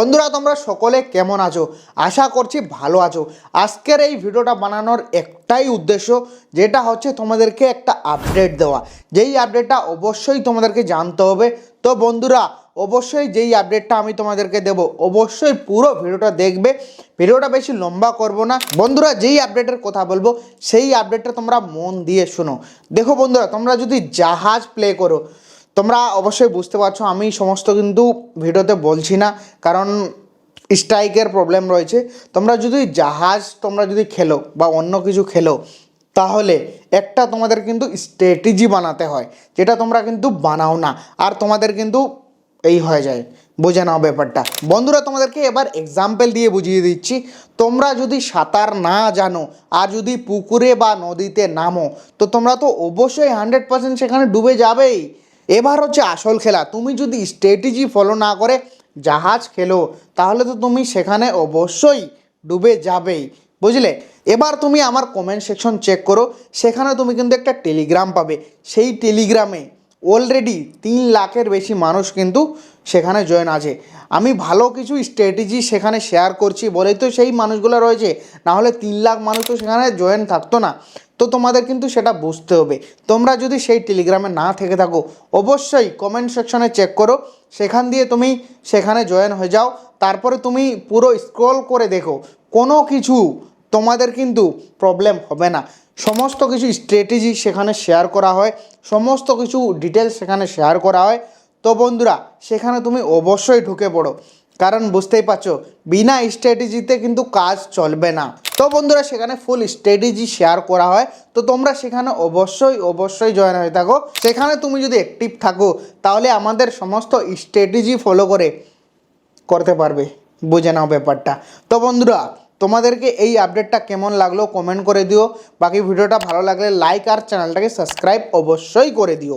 বন্ধুরা তোমরা সকলে কেমন আছো? আশা করছি ভালো আছো। আজকের এই ভিডিওটা বানানোর একটাই উদ্দেশ্য, যেটা হচ্ছে তোমাদেরকে একটা আপডেট দেওয়া। যেই আপডেটটা অবশ্যই তোমাদেরকে জানতে হবে। তো বন্ধুরা অবশ্যই যেই আপডেটটা আমি তোমাদেরকে দেব অবশ্যই পুরো ভিডিওটা দেখবে। ভিডিওটা বেশি লম্বা করব না। বন্ধুরা যেই আপডেটের কথা বলবো সেই আপডেটটা তোমরা মন দিয়ে শোনো। দেখো বন্ধুরা, তোমরা যদি জাহাজ প্লে করো, তোমরা অবশ্যই বুঝতে পারছো আমি সমস্ত কিন্তু ভিডিওতে বলছি না, কারণ স্ট্রাইকের প্রবলেম রয়েছে। তোমরা যদি খেলো বা অন্য কিছু খেলো, তাহলে একটা তোমাদের কিন্তু স্ট্র্যাটেজি বানাতে হয়, যেটা তোমরা কিন্তু বানাও না, আর তোমাদের কিন্তু এই হয়ে যায়। বুঝে নাও ব্যাপারটা। বন্ধুরা তোমাদেরকে এবার এক্সাম্পল দিয়ে বুঝিয়ে দিচ্ছি। তোমরা যদি সাঁতার না জানো আর যদি পুকুরে বা নদীতে নামো, তো তোমরা তো অবশ্যই 100% সেখানে ডুবে যাবেই। এবার হচ্ছে আসল খেলা। তুমি যদি স্ট্র্যাটেজি ফলো না করে জাহাজ খেলো, তাহলে তো তুমি সেখানে অবশ্যই ডুবে যাবেই, বুঝলে? এবার তুমি আমার কমেন্ট সেকশন চেক করো, সেখানে তুমি কিন্তু একটা টেলিগ্রাম পাবে। সেই টেলিগ্রামে অলরেডি 3 লাখের বেশি মানুষ কিন্তু সেখানে জয়েন আছে। আমি ভালো কিছু স্ট্র্যাটেজি সেখানে শেয়ার করছি বলেই তো সেই মানুষগুলো রয়েছে, না হলে 3 লাখ মানুষ তো সেখানে জয়েন থাকতো না। তো তোমাদের কিন্তু সেটা বুঝতে হবে। তোমরা যদি সেই টেলিগ্রামে না থেকে থাকো, অবশ্যই কমেন্ট সেকশনে চেক করো, সেখান দিয়ে তুমি সেখানে জয়েন হয়ে যাও। তারপরে তুমি পুরো স্ক্রল করে দেখো, কোনো কিছু তোমাদের কিন্তু প্রবলেম হবে না। সমস্ত কিছু স্ট্র্যাটেজি সেখানে শেয়ার করা হয়, সমস্ত কিছু ডিটেলস সেখানে শেয়ার করা হয়। তো বন্ধুরা সেখানে তুমি অবশ্যই ঢুকে পড়ো, কারণ বুঝতেই পারছো বিনা স্ট্র্যাটেজিতে কিন্তু কাজ চলবে না। তো বন্ধুরা সেখানে ফুল স্ট্র্যাটেজি শেয়ার করা হয়। তো তোমরা সেখানে অবশ্যই জয়েন হয়ে থাকো। সেখানে তুমি যদি অ্যাক্টিভ থাকো, তাহলে আমাদের সমস্ত স্ট্র্যাটেজি ফলো করতে পারবে। বুঝে নাও ব্যাপারটা। তো বন্ধুরা তোমাদেরকে এই আপডেটটা কেমন লাগলো কমেন্ট করে দিও। বাকি ভিডিওটা ভালো লাগলে লাইক আর চ্যানেলটাকে সাবস্ক্রাইব অবশ্যই করে দিও।